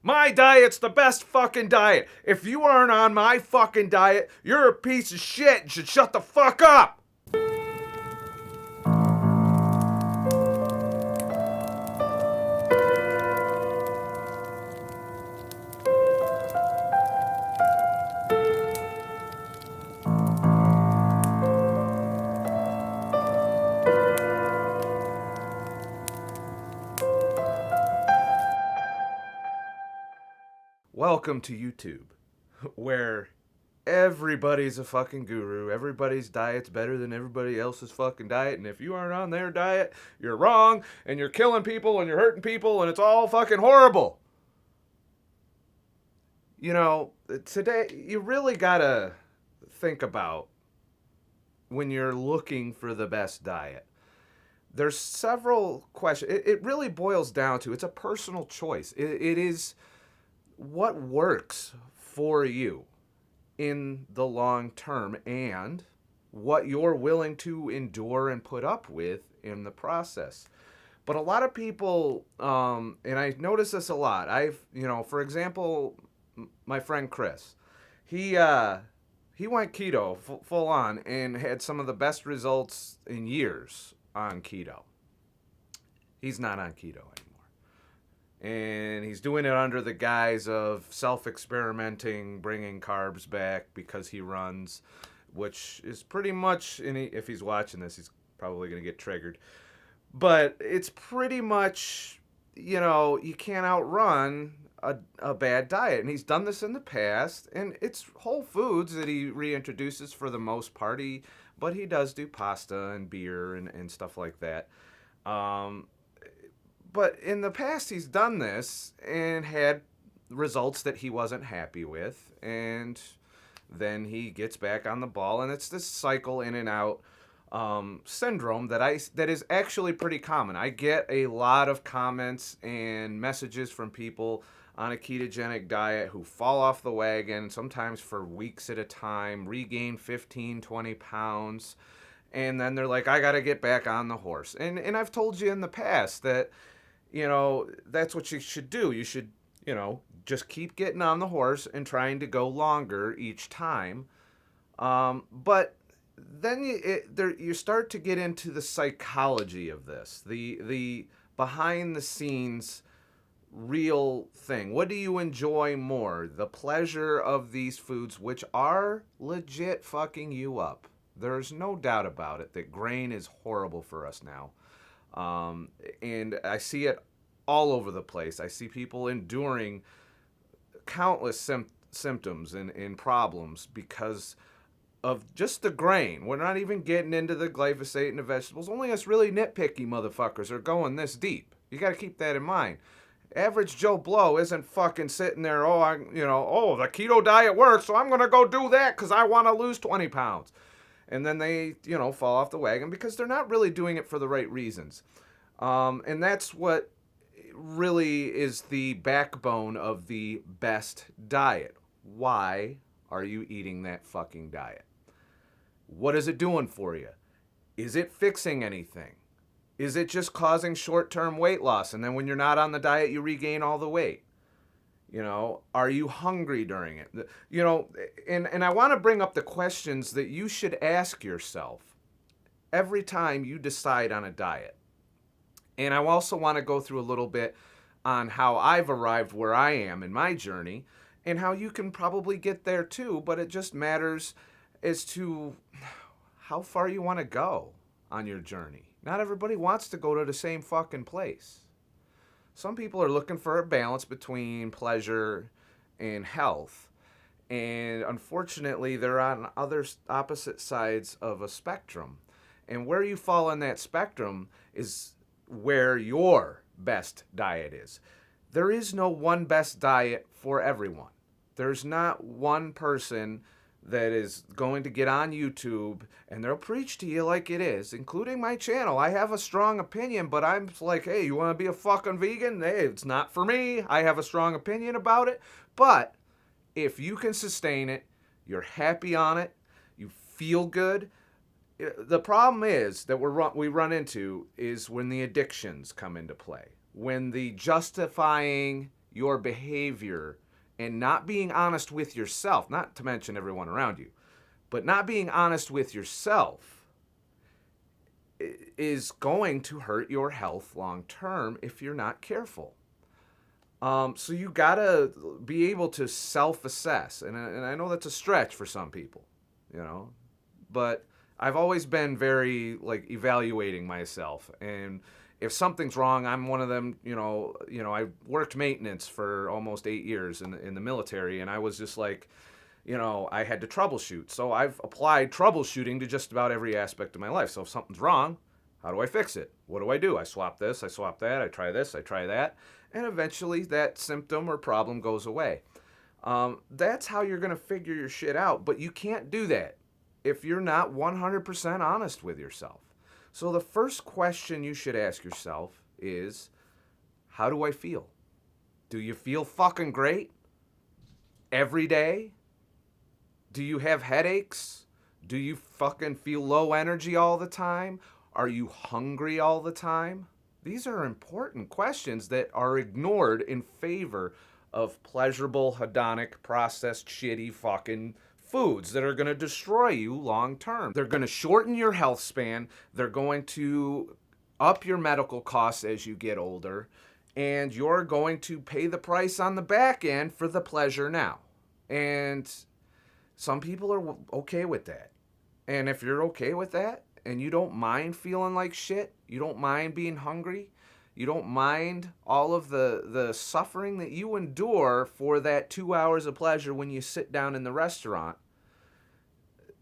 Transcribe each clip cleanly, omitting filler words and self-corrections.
My diet's the best fucking diet. If you aren't on my fucking diet, you're a piece of shit and should shut the fuck up. Welcome to YouTube, where everybody's a fucking guru. Everybody's diet's better than everybody else's fucking diet. And if you aren't on their diet, you're wrong. And you're killing people and you're hurting people. And it's all fucking horrible. You know, today, you really gotta think about when you're looking for the best diet. There's several questions. It really boils down to, it's a personal choice. It is what works for you in the long term and what you're willing to endure and put up with in the process. But a lot of people, and I notice this a lot. For example, my friend Chris, he went keto full on and had some of the best results in years on keto. He's not on keto anymore. And he's doing it under the guise of self-experimenting, bringing carbs back because he runs, which is pretty much, if he's watching this, he's probably going to get triggered. But it's pretty much, you can't outrun a bad diet. And he's done this in the past, and it's whole foods that he reintroduces for the most part. But he does do pasta and beer and stuff like that. But in the past, he's done this and had results that he wasn't happy with. And then he gets back on the ball. And it's this cycle in and out syndrome that is actually pretty common. I get a lot of comments and messages from people on a ketogenic diet who fall off the wagon, sometimes for weeks at a time, regain 15, 20 pounds. And then they're like, I got to get back on the horse. And I've told you in the past that, that's what you should do. You should, just keep getting on the horse and trying to go longer each time. But then you start to get into the psychology of this, the behind the scenes real thing. What do you enjoy more? The pleasure of these foods, which are legit fucking you up. There's no doubt about it that grain is horrible for us now. And I see it all over the place. I see people enduring countless symptoms and problems because of just the grain. We're not even getting into the glyphosate and the vegetables. Only us really nitpicky motherfuckers are going this deep. You got to keep that in mind. Average Joe Blow isn't fucking sitting there, the keto diet works, so I'm going to go do that because I want to lose 20 pounds. And then they, fall off the wagon because they're not really doing it for the right reasons. And that's what really is the backbone of the best diet. Why are you eating that fucking diet? What is it doing for you? Is it fixing anything? Is it just causing short-term weight loss? And then when you're not on the diet, you regain all the weight? Are you hungry during it? And I want to bring up the questions that you should ask yourself every time you decide on a diet. And I also want to go through a little bit on how I've arrived where I am in my journey and how you can probably get there too, but it just matters as to how far you want to go on your journey. Not everybody wants to go to the same fucking place. Some people are looking for a balance between pleasure and health. And unfortunately, they're on other opposite sides of a spectrum. And where you fall on that spectrum is where your best diet is. There is no one best diet for everyone. There's not one person that is going to get on YouTube and they'll preach to you like it is, including my channel. I have a strong opinion, but I'm like, hey, you want to be a fucking vegan? Hey, it's not for me. I have a strong opinion about it. But if you can sustain it, you're happy on it, you feel good. The problem is that we run into is when the addictions come into play. When the justifying your behavior and not being honest with yourself, not to mention everyone around you, but not being honest with yourself is going to hurt your health long term if you're not careful. So you gotta be able to self-assess, and I know that's a stretch for some people, you know, but I've always been very like evaluating myself, and if something's wrong, I'm one of them. I worked maintenance for almost 8 years in the military, and I was just like, I had to troubleshoot. So I've applied troubleshooting to just about every aspect of my life. So if something's wrong, how do I fix it? What do I do? I swap this, I swap that, I try this, I try that, and eventually that symptom or problem goes away. That's how you're going to figure your shit out, but you can't do that if you're not 100% honest with yourself. So the first question you should ask yourself is, how do I feel? Do you feel fucking great every day? Do you have headaches? Do you fucking feel low energy all the time? Are you hungry all the time? These are important questions that are ignored in favor of pleasurable, hedonic, processed, shitty fucking foods that are going to destroy you long term. They're going to shorten your health span. They're going to up your medical costs as you get older. And you're going to pay the price on the back end for the pleasure now. And some people are okay with that. And if you're okay with that, and you don't mind feeling like shit, you don't mind being hungry, you don't mind all of the suffering that you endure for that 2 hours of pleasure when you sit down in the restaurant,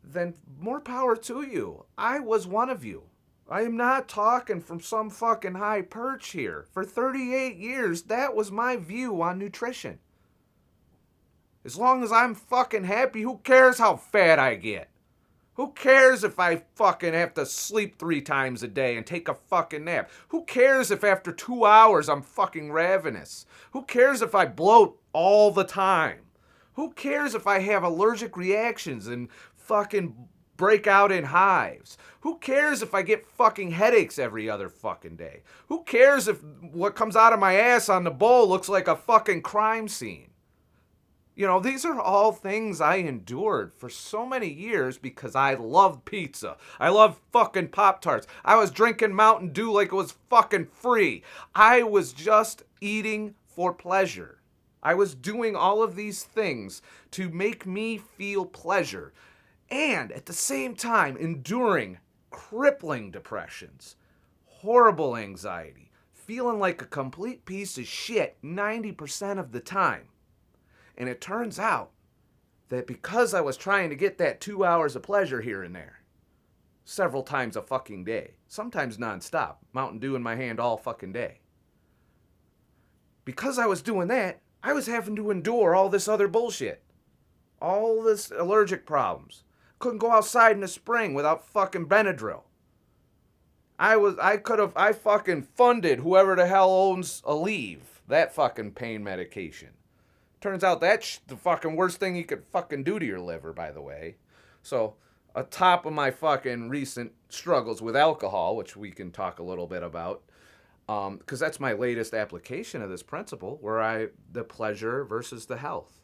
then more power to you. I was one of you. I am not talking from some fucking high perch here. For 38 years, that was my view on nutrition. As long as I'm fucking happy, who cares how fat I get? Who cares if I fucking have to sleep 3 times a day and take a fucking nap? Who cares if after 2 hours I'm fucking ravenous? Who cares if I bloat all the time? Who cares if I have allergic reactions and fucking break out in hives? Who cares if I get fucking headaches every other fucking day? Who cares if what comes out of my ass on the bowl looks like a fucking crime scene? These are all things I endured for so many years because I loved pizza. I loved fucking Pop-Tarts. I was drinking Mountain Dew like it was fucking free. I was just eating for pleasure. I was doing all of these things to make me feel pleasure. And at the same time, enduring crippling depressions, horrible anxiety, feeling like a complete piece of shit 90% of the time. And it turns out that because I was trying to get that 2 hours of pleasure here and there, several times a fucking day, sometimes nonstop, Mountain Dew in my hand all fucking day. Because I was doing that, I was having to endure all this other bullshit. All this allergic problems. Couldn't go outside in the spring without fucking Benadryl. I fucking funded whoever the hell owns Aleve, that fucking pain medication. Turns out that's the fucking worst thing you could fucking do to your liver, by the way. So, atop of my fucking recent struggles with alcohol, which we can talk a little bit about, because that's my latest application of this principle, where the pleasure versus the health.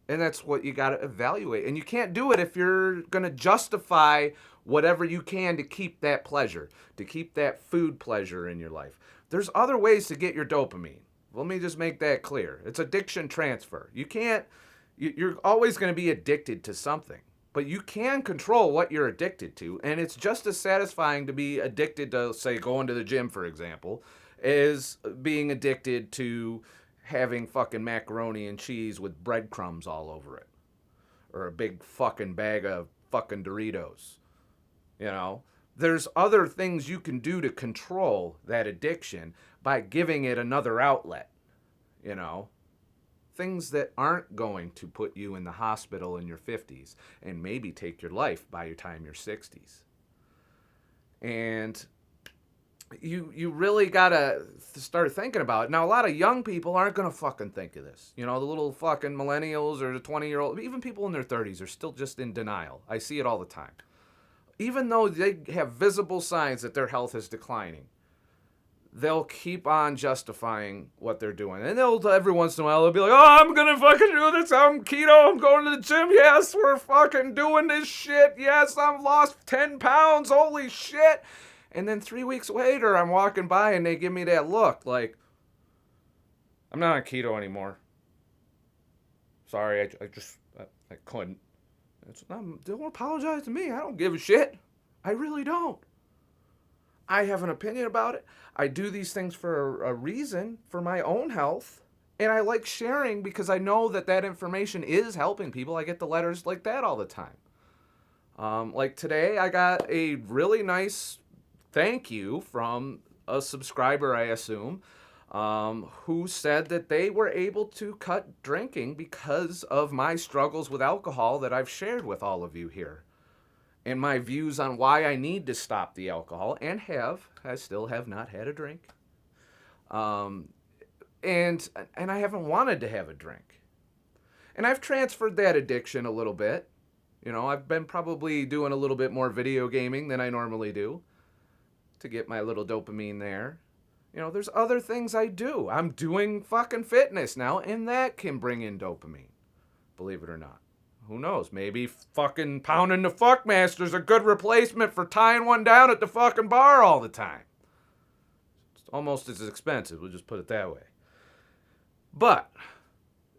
And that's what you got to evaluate. And you can't do it if you're going to justify whatever you can to keep that pleasure, to keep that food pleasure in your life. There's other ways to get your dopamine. Let me just make that clear. It's addiction transfer. You're always going to be addicted to something, but you can control what you're addicted to, and it's just as satisfying to be addicted to, say, going to the gym, for example, as being addicted to having fucking macaroni and cheese with breadcrumbs all over it, or a big fucking bag of fucking Doritos. There's other things you can do to control that addiction by giving it another outlet, things that aren't going to put you in the hospital in your 50s and maybe take your life by the time you're 60s. And you really gotta start thinking about it. Now, a lot of young people aren't gonna fucking think of this. The little fucking millennials or the 20-year-old, even people in their 30s are still just in denial. I see it all the time. Even though they have visible signs that their health is declining, they'll keep on justifying what they're doing. And they'll, every once in a while, they'll be like, oh, I'm going to fucking do this. I'm keto. I'm going to the gym. Yes, we're fucking doing this shit. Yes, I've lost 10 pounds. Holy shit. And then 3 weeks later, I'm walking by and they give me that look like, I'm not on keto anymore. Sorry, I couldn't. Don't apologize to me. I don't give a shit. I really don't. I have an opinion about it. I do these things for a reason, for my own health. And I like sharing because I know that information is helping people. I get the letters like that all the time. Like today, I got a really nice thank you from a subscriber, I assume, who said that they were able to cut drinking because of my struggles with alcohol that I've shared with all of you here. And my views on why I need to stop the alcohol, and I still have not had a drink. And I haven't wanted to have a drink. And I've transferred that addiction a little bit. You know, I've been probably doing a little bit more video gaming than I normally do to get my little dopamine there. You know, there's other things I do. I'm doing fucking fitness now, and that can bring in dopamine, believe it or not. Who knows? Maybe fucking pounding the fuckmaster's a good replacement for tying one down at the fucking bar all the time. It's almost as expensive, we'll just put it that way. But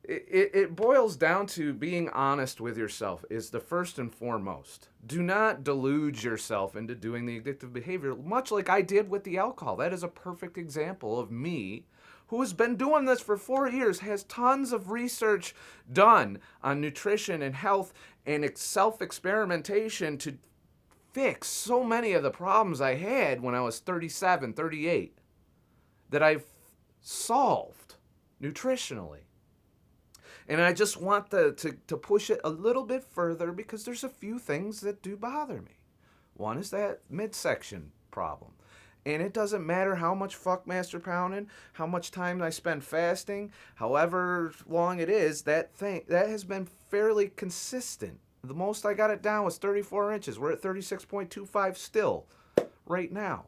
it boils down to being honest with yourself is the first and foremost. Do not delude yourself into doing the addictive behavior, much like I did with the alcohol. That is a perfect example of me, who has been doing this for 4 years, has tons of research done on nutrition and health and self-experimentation to fix so many of the problems I had when I was 37, 38, that I've solved nutritionally. And I just want to push it a little bit further because there's a few things that do bother me. One is that midsection problem. And it doesn't matter how much fuckmaster pounding, how much time I spend fasting, however long it is, that has been fairly consistent. The most I got it down was 34 inches. We're at 36.25 still right now.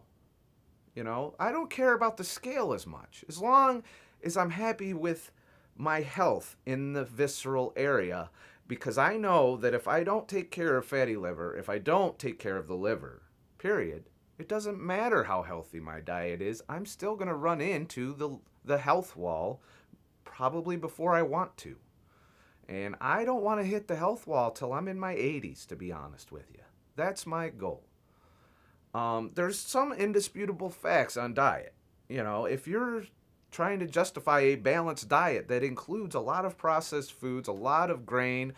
You know, I don't care about the scale as much. As long as I'm happy with my health in the visceral area, because I know that if I don't take care of fatty liver, if I don't take care of the liver, period, it doesn't matter how healthy my diet is, I'm still going to run into the health wall probably before I want to. And I don't want to hit the health wall till I'm in my 80s, to be honest with you. That's my goal. There's some indisputable facts on diet. You know, if you're trying to justify a balanced diet that includes a lot of processed foods, a lot of grain,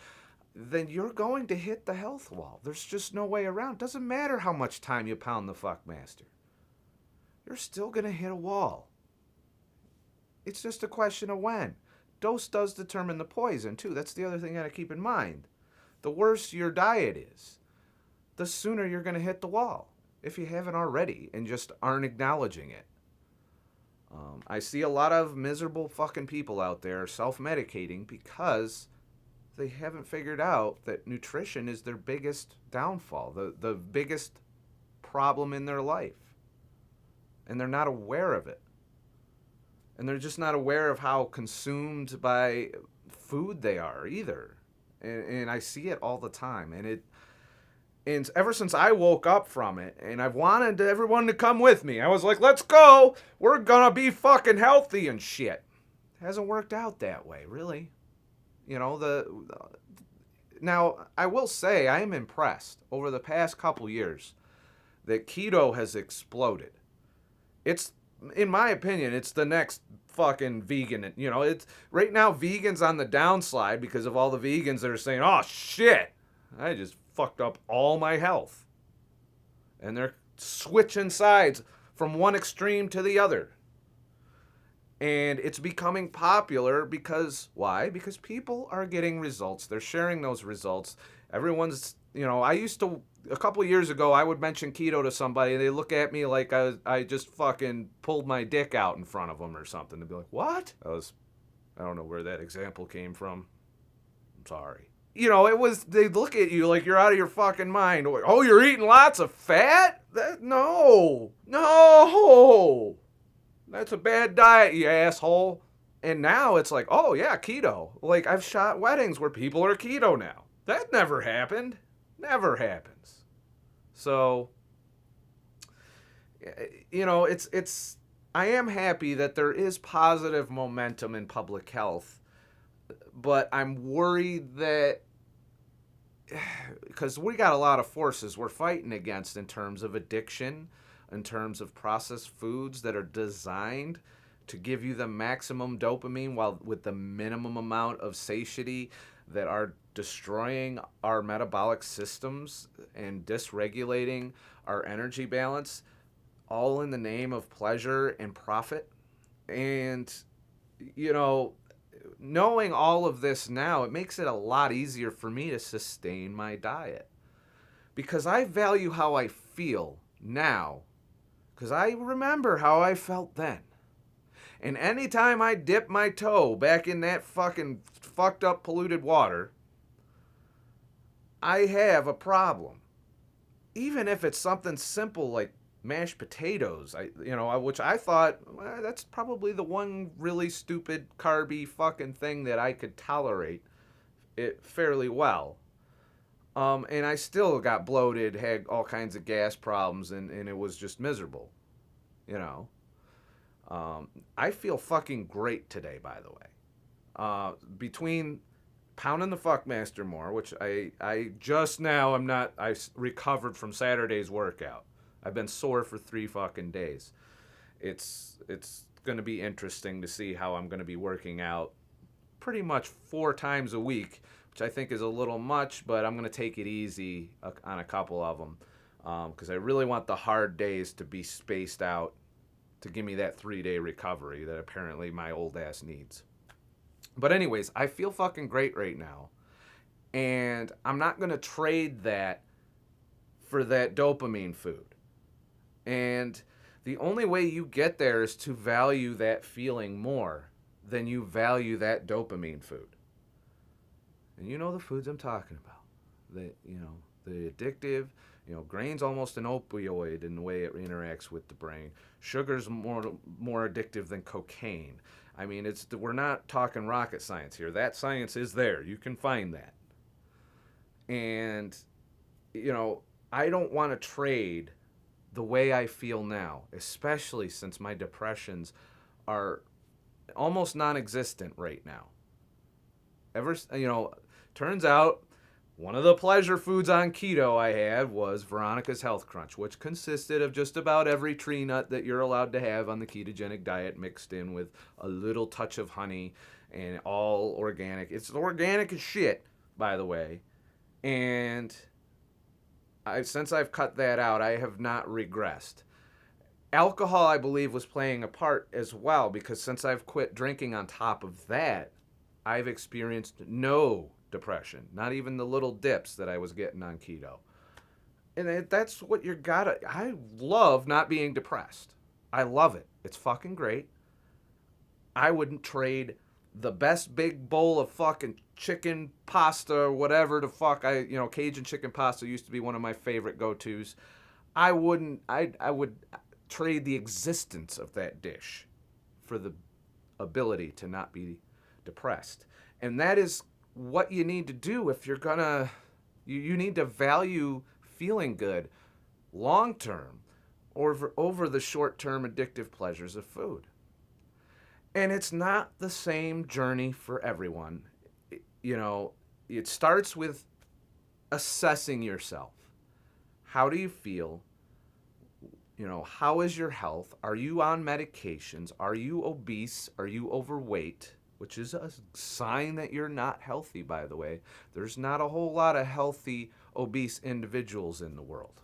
then you're going to hit the health wall. There's just no way around. Doesn't matter how much time you pound the fuckmaster. You're still going to hit a wall. It's just a question of when. Dose does determine the poison, too. That's the other thing you got to keep in mind. The worse your diet is, the sooner you're going to hit the wall, if you haven't already and just aren't acknowledging it. I see a lot of miserable fucking people out there self-medicating because they haven't figured out that nutrition is their biggest downfall, the biggest problem in their life. And they're not aware of it. And they're just not aware of how consumed by food they are either. And I see it all the time. And ever since I woke up from it, and I've wanted everyone to come with me, I was like, let's go. We're gonna be fucking healthy and shit. It hasn't worked out that way, really. You know, now, I will say I am impressed over the past couple years that keto has exploded. It's, in my opinion, it's the next fucking vegan. You know, it's right now vegan's on the downslide because of all the vegans that are saying, oh shit, I just fucked up all my health. And they're switching sides from one extreme to the other. And it's becoming popular because, why? Because people are getting results. They're sharing those results. Everyone's, you know, a couple of years ago, I would mention keto to somebody, and they look at me like I just fucking pulled my dick out in front of them or something. They'd be like, what? I don't know where that example came from. I'm sorry. You know, they look at you like you're out of your fucking mind. Oh, you're eating lots of fat? No. That's a bad diet, you asshole. And now it's like, oh yeah, keto. Like I've shot weddings where people are keto now. That never happened. Never happens. So, it's I am happy that there is positive momentum in public health, but I'm worried that because we got a lot of forces we're fighting against in terms of addiction, in terms of processed foods that are designed to give you the maximum dopamine while with the minimum amount of satiety, that are destroying our metabolic systems and dysregulating our energy balance, all in the name of pleasure and profit. And, you know, knowing all of this now, it makes it a lot easier for me to sustain my diet because I value how I feel now because I remember how I felt then. And anytime I dip my toe back in that fucking fucked up polluted water, I have a problem. Even if it's something simple like mashed potatoes, which I thought, well, that's probably the one really stupid carby fucking thing that I could tolerate it fairly well. And I still got bloated, had all kinds of gas problems, and it was just miserable, you know. I feel fucking great today, by the way. Between pounding the fuckmaster more, which I just now I'm not. Recovered from Saturday's workout. I've been sore for 3 fucking days. It's going to be interesting to see how I'm going to be working out pretty much 4 times a week, which I think is a little much, but I'm going to take it easy on a couple of them because I really want the hard days to be spaced out to give me that 3-day recovery that apparently my old ass needs. But anyways, I feel fucking great right now. And I'm not going to trade that for that dopamine food. And the only way you get there is to value that feeling more than you value that dopamine food. And you know the foods I'm talking about. The addictive, grain's almost an opioid in the way it interacts with the brain. Sugar's more addictive than cocaine. I mean, we're not talking rocket science here. That science is there. You can find that. And, I don't want to trade the way I feel now, especially since my depressions are almost non-existent right now. Turns out one of the pleasure foods on keto I had was Veronica's Health Crunch, which consisted of just about every tree nut that you're allowed to have on the ketogenic diet mixed in with a little touch of honey and all organic. It's organic as shit, by the way. And since I've cut that out, I have not regressed. Alcohol, I believe, was playing a part as well because since I've quit drinking on top of that, I've experienced no depression, not even the little dips that I was getting on keto. And that's what you gotta. I love not being depressed. I love it. It's fucking great. I wouldn't trade the best big bowl of fucking chicken pasta or whatever the fuck Cajun chicken pasta used to be one of my favorite go-tos. I would trade the existence of that dish for the ability to not be depressed. And that is what you need to do if you're gonna, you need to value feeling good long term over the short term addictive pleasures of food. And it's not the same journey for everyone. It starts with assessing yourself. How do you feel? How is your health? Are you on medications? Are you obese? Are you overweight? Which is a sign that you're not healthy, by the way. There's not a whole lot of healthy, obese individuals in the world.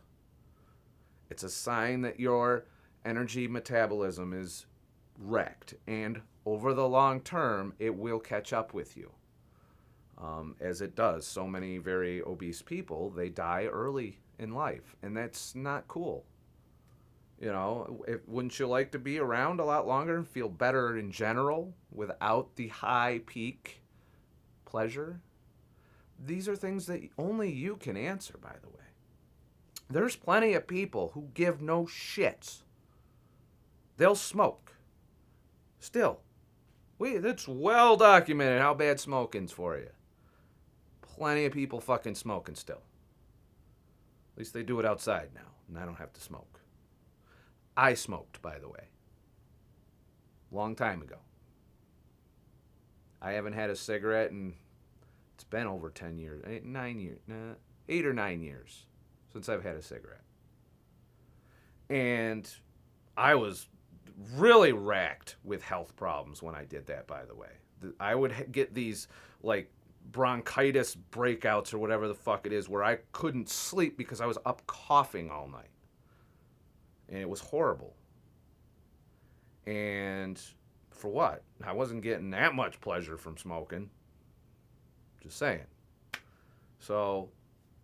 It's a sign that your energy metabolism is wrecked, and over the long term, it will catch up with you. As it does so many very obese people, they die early in life, and that's not cool. Wouldn't you like to be around a lot longer and feel better in general without the high peak pleasure? These are things that only you can answer, by the way. There's plenty of people who give no shits. They'll smoke. Still, it's well documented how bad smoking's for you. Plenty of people fucking smoking still. At least they do it outside now, and I don't have to smoke. I smoked, by the way. Long time ago. I haven't had a cigarette in, it's been over 10 years, 8 or 9 years since I've had a cigarette. And I was really racked with health problems when I did that, by the way. I would get these, like, bronchitis breakouts or whatever the fuck it is where I couldn't sleep because I was up coughing all night. And it was horrible. And for what? I wasn't getting that much pleasure from smoking. Just saying. So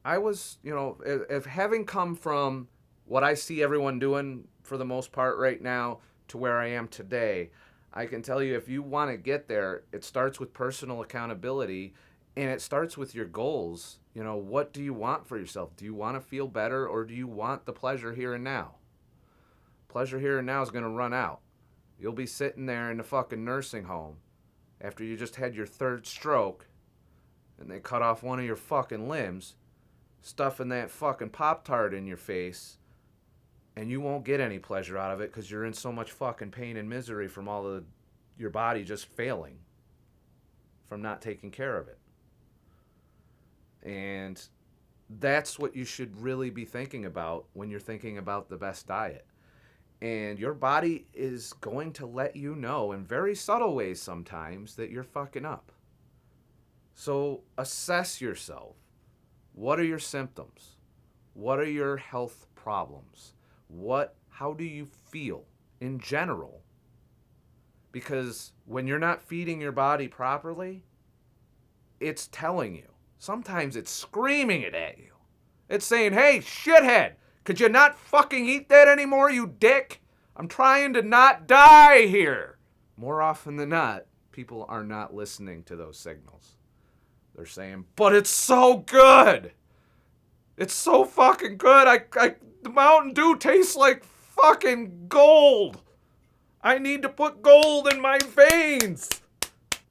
I was, if having come from what I see everyone doing for the most part right now to where I am today, I can tell you if you want to get there, it starts with personal accountability and it starts with your goals. What do you want for yourself? Do you want to feel better or do you want the pleasure here and now? Pleasure here and now is going to run out. You'll be sitting there in the fucking nursing home after you just had your third stroke and they cut off one of your fucking limbs, stuffing that fucking Pop-Tart in your face, and you won't get any pleasure out of it because you're in so much fucking pain and misery from your body just failing from not taking care of it. And that's what you should really be thinking about when you're thinking about the best diet. And your body is going to let you know in very subtle ways sometimes that you're fucking up. So assess yourself. What are your symptoms? What are your health problems? How do you feel in general? Because when you're not feeding your body properly, it's telling you. Sometimes it's screaming it at you. It's saying, hey, shithead, could you not fucking eat that anymore, you dick? I'm trying to not die here. More often than not, people are not listening to those signals. They're saying, but it's so good. It's so fucking good. The Mountain Dew tastes like fucking gold. I need to put gold in my veins.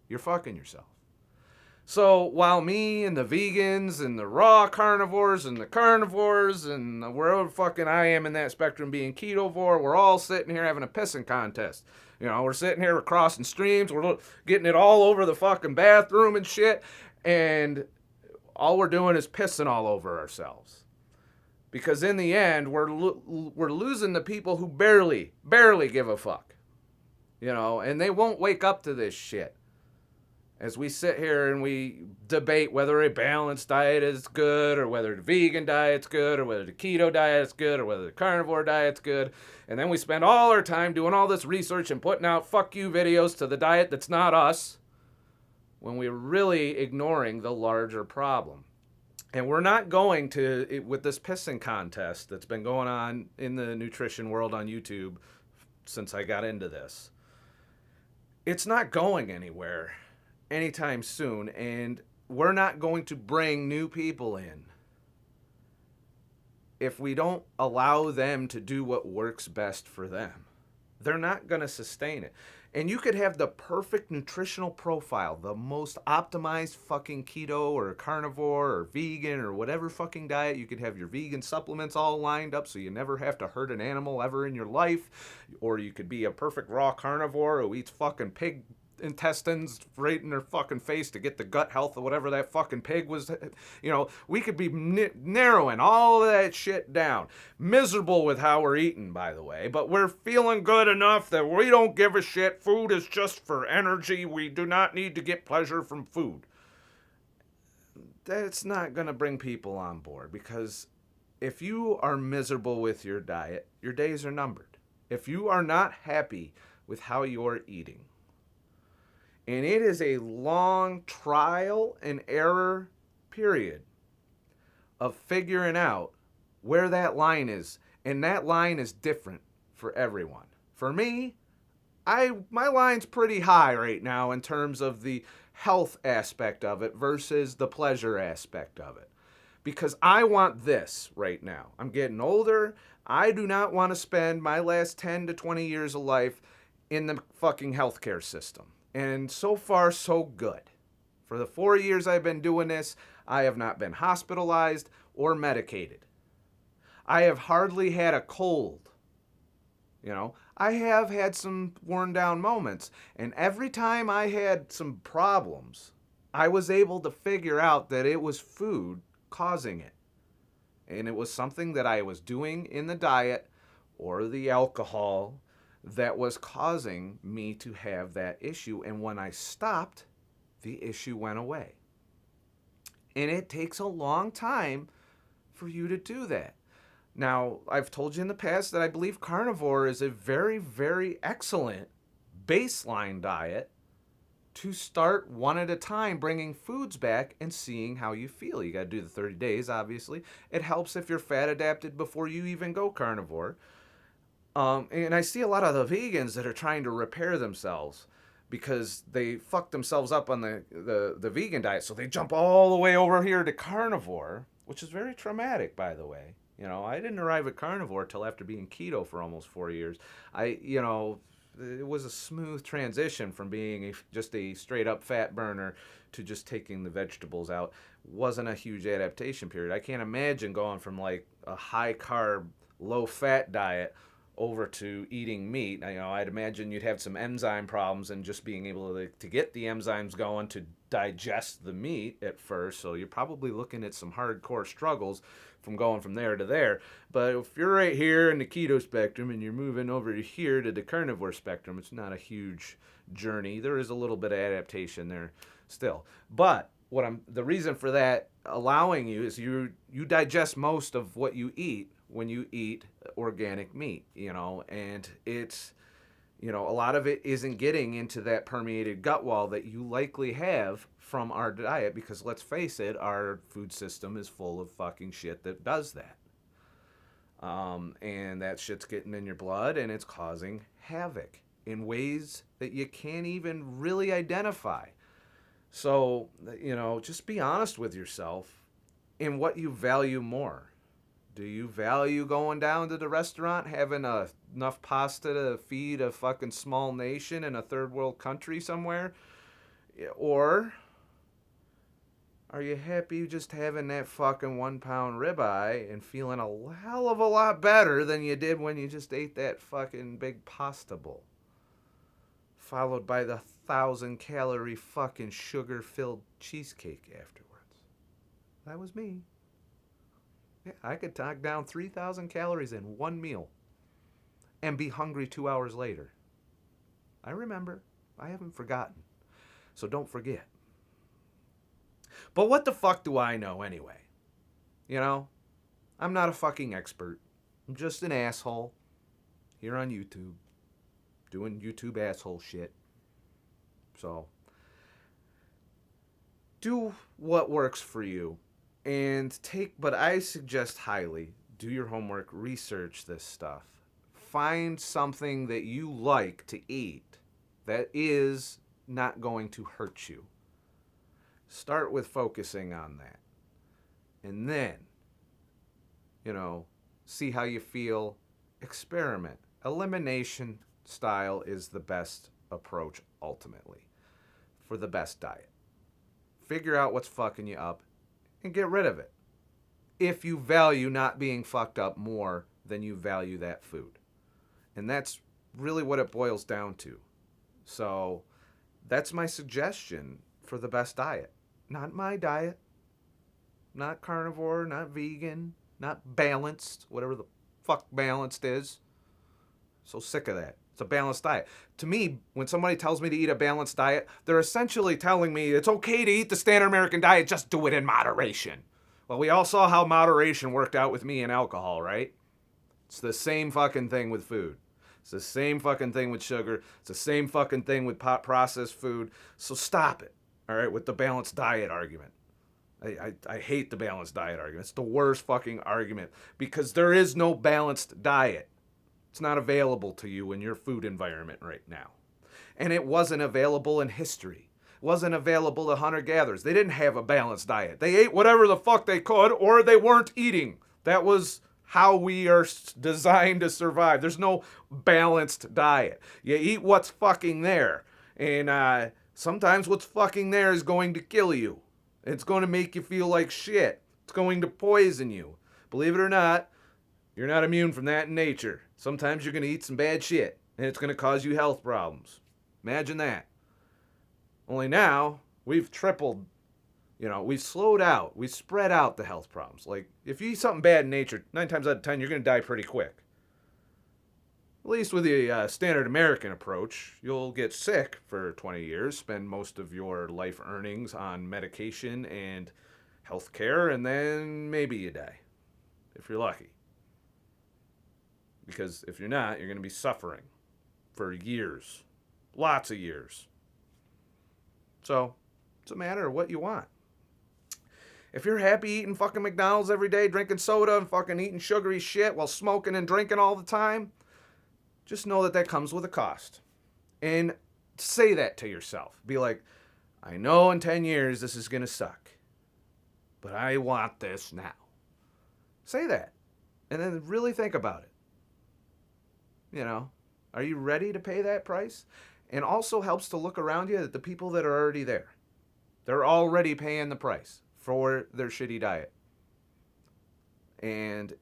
You're fucking yourself. So while me and the vegans and the raw carnivores and the carnivores and wherever fucking I am in that spectrum being ketovore, we're all sitting here having a pissing contest. We're sitting here, we're crossing streams, we're getting it all over the fucking bathroom and shit, and all we're doing is pissing all over ourselves. Because in the end, we're losing the people who barely give a fuck. And they won't wake up to this shit. As we sit here and we debate whether a balanced diet is good or whether the vegan diet's good or whether the keto diet's good or whether the carnivore diet's good. And then we spend all our time doing all this research and putting out fuck you videos to the diet that's not us when we're really ignoring the larger problem. And we're not going to, with this pissing contest that's been going on in the nutrition world on YouTube since I got into this, it's not going anywhere anytime soon, and we're not going to bring new people in if we don't allow them to do what works best for them. They're not going to sustain it. And you could have the perfect nutritional profile, the most optimized fucking keto or carnivore or vegan or whatever fucking diet. You could have your vegan supplements all lined up so you never have to hurt an animal ever in your life. Or you could be a perfect raw carnivore who eats fucking pig intestines right in their fucking face to get the gut health of whatever that fucking pig was. We could be narrowing all of that shit down. Miserable with how we're eating, by the way, but we're feeling good enough that we don't give a shit. Food is just for energy. We do not need to get pleasure from food. That's not going to bring people on board, because if you are miserable with your diet, your days are numbered. If you are not happy with how you're eating, and it is a long trial and error period of figuring out where that line is. And that line is different for everyone. For me, my line's pretty high right now in terms of the health aspect of it versus the pleasure aspect of it. Because I want this right now. I'm getting older. I do not want to spend my last 10 to 20 years of life in the fucking healthcare system. And so far, so good. For the 4 years I've been doing this, I have not been hospitalized or medicated. I have hardly had a cold. You know, I have had some worn down moments. And every time I had some problems, I was able to figure out that it was food causing it. And it was something that I was doing in the diet or the alcohol that was causing me to have that issue. And when I stopped, the issue went away. And it takes a long time for you to do that. Now, I've told you in the past that I believe carnivore is a very, very excellent baseline diet to start one at a time, bringing foods back and seeing how you feel. You got to do the 30 days, obviously. It helps if you're fat adapted before you even go carnivore. And I see a lot of the vegans that are trying to repair themselves because they fucked themselves up on the vegan diet. So they jump all the way over here to carnivore, which is very traumatic, by the way. You know, I didn't arrive at carnivore till after being keto for almost 4 years. It was a smooth transition from being just a straight up fat burner to just taking the vegetables out. Wasn't a huge adaptation period. I can't imagine going from like a high carb, low fat diet over to eating meat. I'd imagine you'd have some enzyme problems and just being able to get the enzymes going to digest the meat at first. So you're probably looking at some hardcore struggles from going from there to there. But if you're right here in the keto spectrum and you're moving over here to the carnivore spectrum, it's not a huge journey. There is a little bit of adaptation there still. But the reason for that allowing you is you digest most of what you eat when you eat organic meat, and it's, a lot of it isn't getting into that permeated gut wall that you likely have from our diet, because let's face it, our food system is full of fucking shit that does that. And that shit's getting in your blood and it's causing havoc in ways that you can't even really identify. So, just be honest with yourself in what you value more. Do you value going down to the restaurant, having enough pasta to feed a fucking small nation in a third world country somewhere? Or are you happy just having that fucking 1 pound ribeye and feeling a hell of a lot better than you did when you just ate that fucking big pasta bowl? Followed by the 1,000-calorie fucking sugar-filled cheesecake afterwards. That was me. Yeah, I could knock down 3,000 calories in one meal and be hungry 2 hours later. I remember. I haven't forgotten. So don't forget. But what the fuck do I know anyway? I'm not a fucking expert. I'm just an asshole here on YouTube doing YouTube asshole shit. So do what works for you. But I suggest highly, do your homework, research this stuff. Find something that you like to eat that is not going to hurt you. Start with focusing on that. And then, see how you feel. Experiment. Elimination style is the best approach ultimately for the best diet. Figure out what's fucking you up and get rid of it, if you value not being fucked up more than you value that food. And that's really what it boils down to. So that's my suggestion for the best diet. Not my diet, not carnivore, not vegan, not balanced, whatever the fuck balanced is. So sick of that. It's a balanced diet. To me, when somebody tells me to eat a balanced diet, they're essentially telling me it's okay to eat the standard American diet, just do it in moderation. Well, we all saw how moderation worked out with me and alcohol, right? It's the same fucking thing with food. It's the same fucking thing with sugar. It's the same fucking thing with processed food. So stop it, all right, with the balanced diet argument. I hate the balanced diet argument. It's the worst fucking argument because there is no balanced diet. It's not available to you in your food environment right now. And it wasn't available in history. It wasn't available to hunter-gatherers. They didn't have a balanced diet. They ate whatever the fuck they could or they weren't eating. That was how we are designed to survive. There's no balanced diet. You eat what's fucking there. And sometimes what's fucking there is going to kill you. It's going to make you feel like shit. It's going to poison you. Believe it or not, you're not immune from that in nature. Sometimes you're going to eat some bad shit, and it's going to cause you health problems. Imagine that. Only now, we've tripled, we've slowed out. We spread out the health problems. Like, if you eat something bad in nature, 9 times out of 10, you're going to die pretty quick. At least with the standard American approach, you'll get sick for 20 years, spend most of your life earnings on medication and health care, and then maybe you die, if you're lucky. Because if you're not, you're going to be suffering for years. Lots of years. So, it's a matter of what you want. If you're happy eating fucking McDonald's every day, drinking soda and fucking eating sugary shit while smoking and drinking all the time, just know that that comes with a cost. And say that to yourself. Be like, I know in 10 years this is going to suck, but I want this now. Say that. And then really think about it. Are you ready to pay that price? And also helps to look around you at the people that are already there. They're already paying the price for their shitty diet. And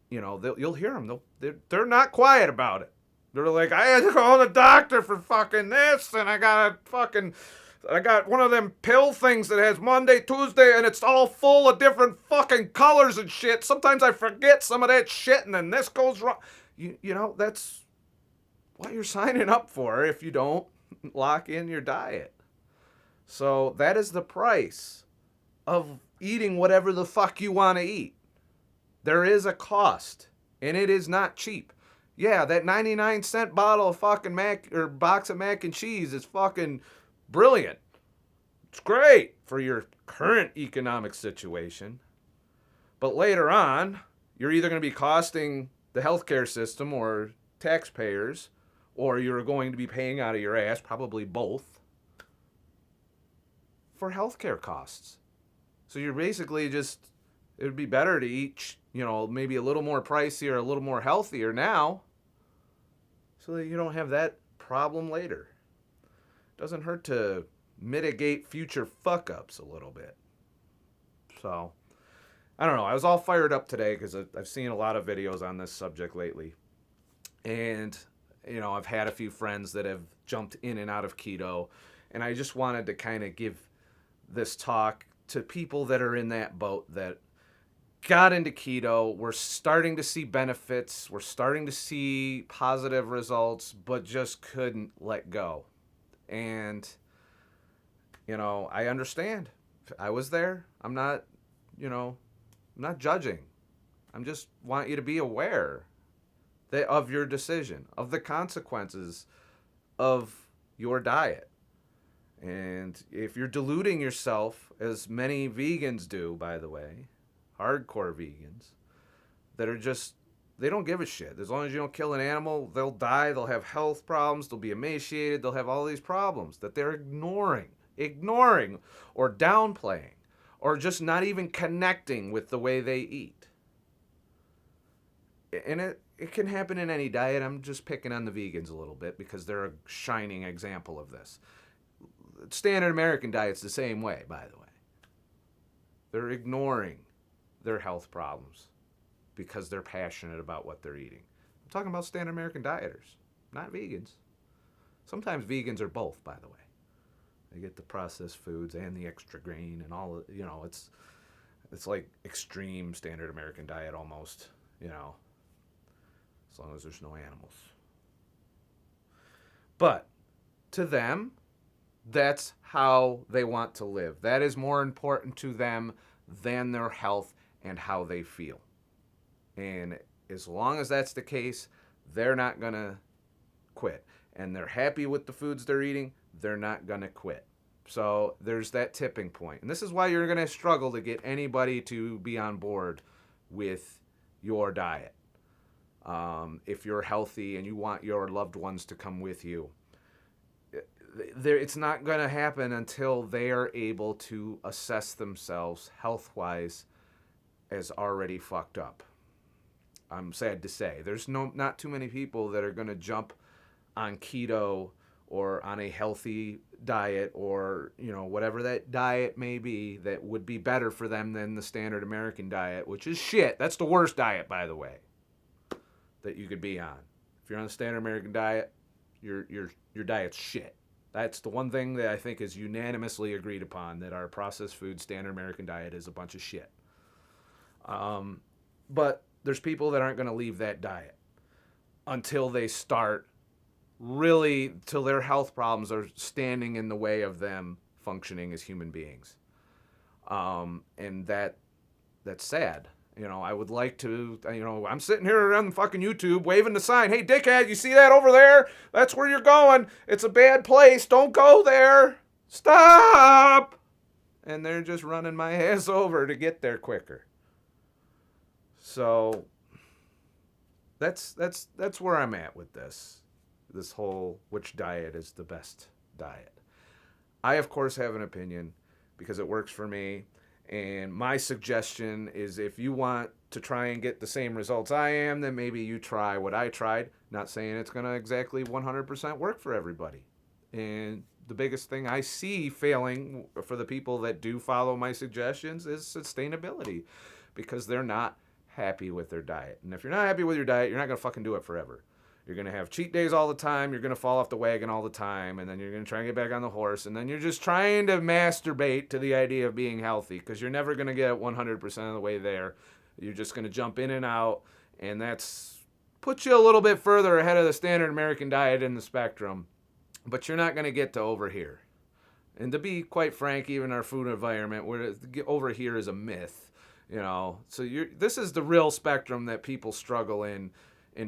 you'll hear them. They're not quiet about it. They're like, I had to call the doctor for fucking this, and I got one of them pill things that has Monday, Tuesday, and it's all full of different fucking colors and shit. Sometimes I forget some of that shit, and then this goes wrong. That's what you're signing up for if you don't lock in your diet. So that is the price of eating whatever the fuck you want to eat. There is a cost, and it is not cheap. Yeah, that 99-cent bottle of fucking box of mac and cheese is fucking brilliant. It's great for your current economic situation. But later on, you're either going to be costing the healthcare system or taxpayers, or you're going to be paying out of your ass, probably both, for healthcare costs. So you're basically it would be better to eat, maybe a little more pricey or a little more healthier now, so that you don't have that problem later. It doesn't hurt to mitigate future fuck-ups a little bit. So, I don't know. I was all fired up today because I've seen a lot of videos on this subject lately. And, I've had a few friends that have jumped in and out of keto. And I just wanted to kind of give this talk to people that are in that boat that got into keto. We're starting to see benefits. We're starting to see positive results, but just couldn't let go. And, I understand. I was there. I'm not judging. I'm just want you to be aware of your decision, of the consequences of your diet. And if you're deluding yourself, as many vegans do, by the way, hardcore vegans, that are they don't give a shit. As long as you don't kill an animal, they'll die, they'll have health problems, they'll be emaciated, they'll have all these problems that they're ignoring or downplaying, or just not even connecting with the way they eat. And it can happen in any diet. I'm just picking on the vegans a little bit because they're a shining example of this. Standard American diet's the same way, by the way. They're ignoring their health problems because they're passionate about what they're eating. I'm talking about standard American dieters, not vegans. Sometimes vegans are both, by the way. They get the processed foods and the extra grain and all, it's like extreme standard American diet almost, as long as there's no animals. But to them, that's how they want to live. That is more important to them than their health and how they feel. And as long as that's the case, they're not going to quit. And they're happy with the foods they're eating, they're not going to quit. So there's that tipping point. And this is why you're going to struggle to get anybody to be on board with your diet. If you're healthy and you want your loved ones to come with you, it's not going to happen until they are able to assess themselves health-wise as already fucked up. I'm sad to say. There's not too many people that are going to jump on keto or on a healthy diet or, whatever that diet may be that would be better for them than the standard American diet, which is shit. That's the worst diet, by the way, that you could be on. If you're on the standard American diet, your diet's shit. That's the one thing that I think is unanimously agreed upon, that our processed food standard American diet is a bunch of shit. But there's people that aren't going to leave that diet until they start really, till their health problems are standing in the way of them functioning as human beings. And that's sad. I would like to, I'm sitting here on fucking YouTube waving the sign. Hey, dickhead, you see that over there? That's where you're going. It's a bad place. Don't go there. Stop. And they're just running my ass over to get there quicker. So that's where I'm at with this whole which diet is the best diet. I, of course, have an opinion because it works for me. And my suggestion is, if you want to try and get the same results I am, then maybe you try what I tried. Not saying it's going to exactly 100% work for everybody. And the biggest thing I see failing for the people that do follow my suggestions is sustainability, because they're not happy with their diet. And if you're not happy with your diet, you're not going to fucking do it forever. You're going to have cheat days all the time. You're going to fall off the wagon all the time. And then you're going to try and get back on the horse. And then you're just trying to masturbate to the idea of being healthy, because you're never going to get 100% of the way there. You're just going to jump in and out. And that's puts you a little bit further ahead of the standard American diet in the spectrum. But you're not going to get to over here. And to be quite frank, even our food environment, where over here is a myth. So this is the real spectrum that people struggle in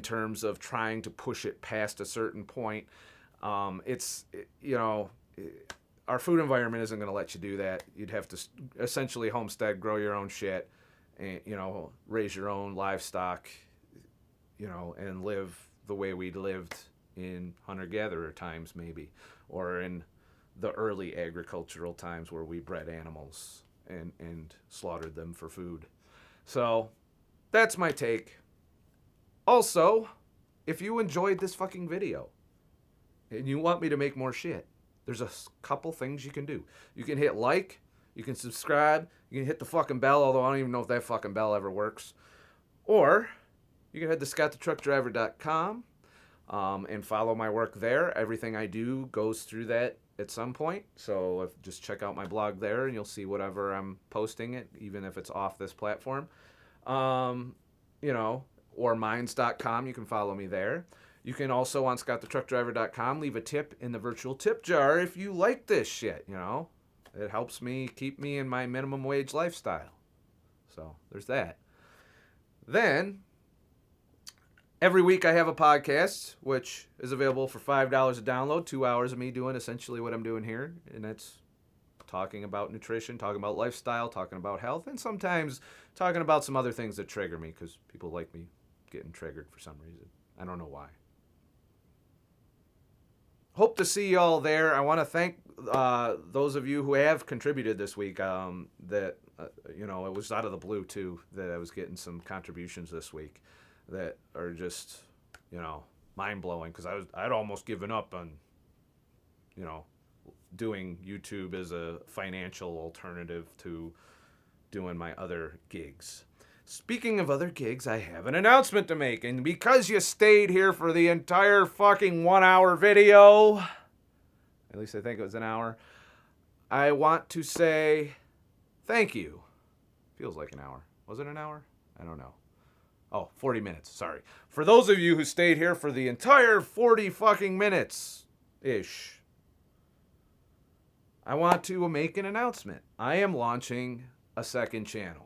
terms of trying to push it past a certain point. Our food environment isn't going to let you do that. You'd have to essentially homestead, grow your own shit, and, raise your own livestock, and live the way we lived in hunter-gatherer times, maybe, or in the early agricultural times where we bred animals and slaughtered them for food. So that's my take. Also, if you enjoyed this fucking video and you want me to make more shit, there's a couple things you can do. You can hit like, you can subscribe, you can hit the fucking bell, although I don't even know if that fucking bell ever works. Or you can head to ScottTheTruckDriver.com and follow my work there. Everything I do goes through that at some point. So just check out my blog there and you'll see whatever I'm posting it, even if it's off this platform. Or minds.com, you can follow me there. You can also, on ScottTheTruckDriver.com, leave a tip in the virtual tip jar if you like this shit, It helps me keep me in my minimum wage lifestyle. So there's that. Then, every week I have a podcast, which is available for $5 a download, 2 hours of me doing essentially what I'm doing here. And that's talking about nutrition, talking about lifestyle, talking about health, and sometimes talking about some other things that trigger me, because people like me getting triggered for some reason. I don't know why. Hope to see y'all there. I want to thank those of you who have contributed this week. It was out of the blue too that I was getting some contributions this week that are just, mind blowing, because I'd almost given up on, doing YouTube as a financial alternative to doing my other gigs. Speaking of other gigs, I have an announcement to make. And because you stayed here for the entire fucking 1 hour video, at least I think it was an hour, I want to say thank you. Feels like an hour. Was it an hour? I don't know. Oh, 40 minutes. Sorry. For those of you who stayed here for the entire 40 fucking minutes-ish, I want to make an announcement. I am launching a second channel.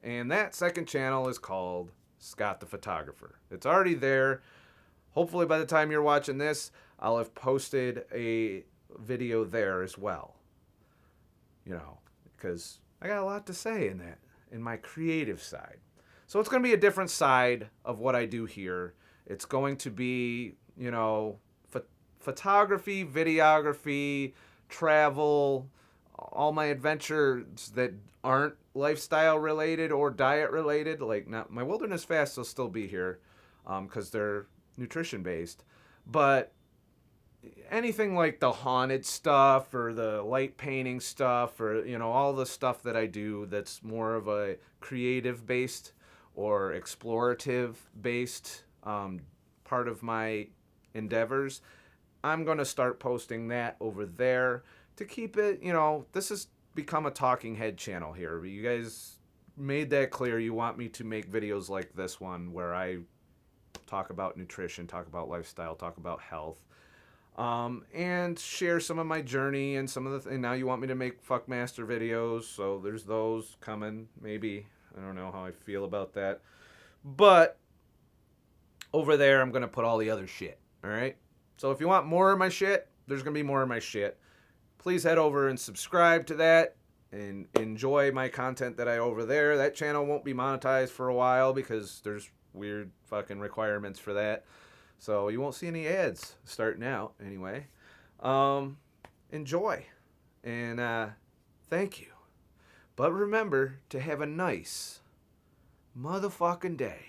And that second channel is called Scott the Photographer. It's already there. Hopefully by the time you're watching this, I'll have posted a video there as well. Because I got a lot to say in my creative side. So it's going to be a different side of what I do here. It's going to be, photography, videography, travel, all my adventures that aren't lifestyle related or diet related, like not my wilderness fasts will still be here, because they're nutrition based, but anything like the haunted stuff or the light painting stuff, or all the stuff that I do that's more of a creative based or explorative based part of my endeavors, I'm going to start posting that over there to keep it, this has become a talking head channel here. You guys made that clear. You want me to make videos like this one where I talk about nutrition, talk about lifestyle, talk about health, and share some of my journey and some of the and now you want me to make Fuckmaster videos, so there's those coming. Maybe. I don't know how I feel about that. But over there, I'm going to put all the other shit. All right? So if you want more of my shit, there's going to be more of my shit. Please head over and subscribe to that and enjoy my content that I over there. That channel won't be monetized for a while because there's weird fucking requirements for that. So you won't see any ads starting out anyway. Enjoy. And thank you. But remember to have a nice motherfucking day.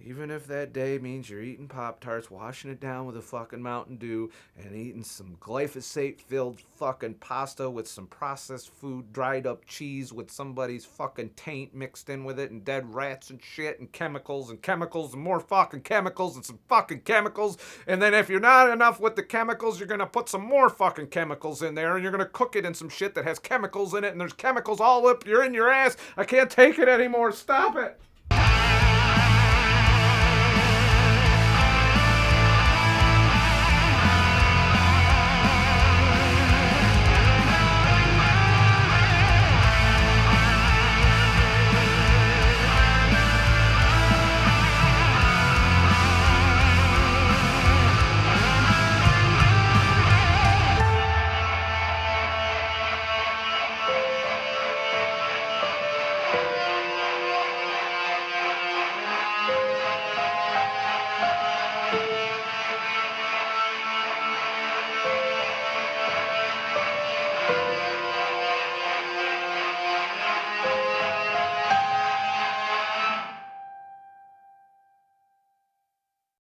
Even if that day means you're eating Pop-Tarts, washing it down with a fucking Mountain Dew, and eating some glyphosate-filled fucking pasta with some processed food, dried up cheese with somebody's fucking taint mixed in with it, and dead rats and shit, and chemicals and more fucking chemicals and some fucking chemicals. And then if you're not enough with the chemicals, you're gonna put some more fucking chemicals in there, and you're gonna cook it in some shit that has chemicals in it, and there's chemicals all up, you're in your ass. I can't take it anymore. Stop it.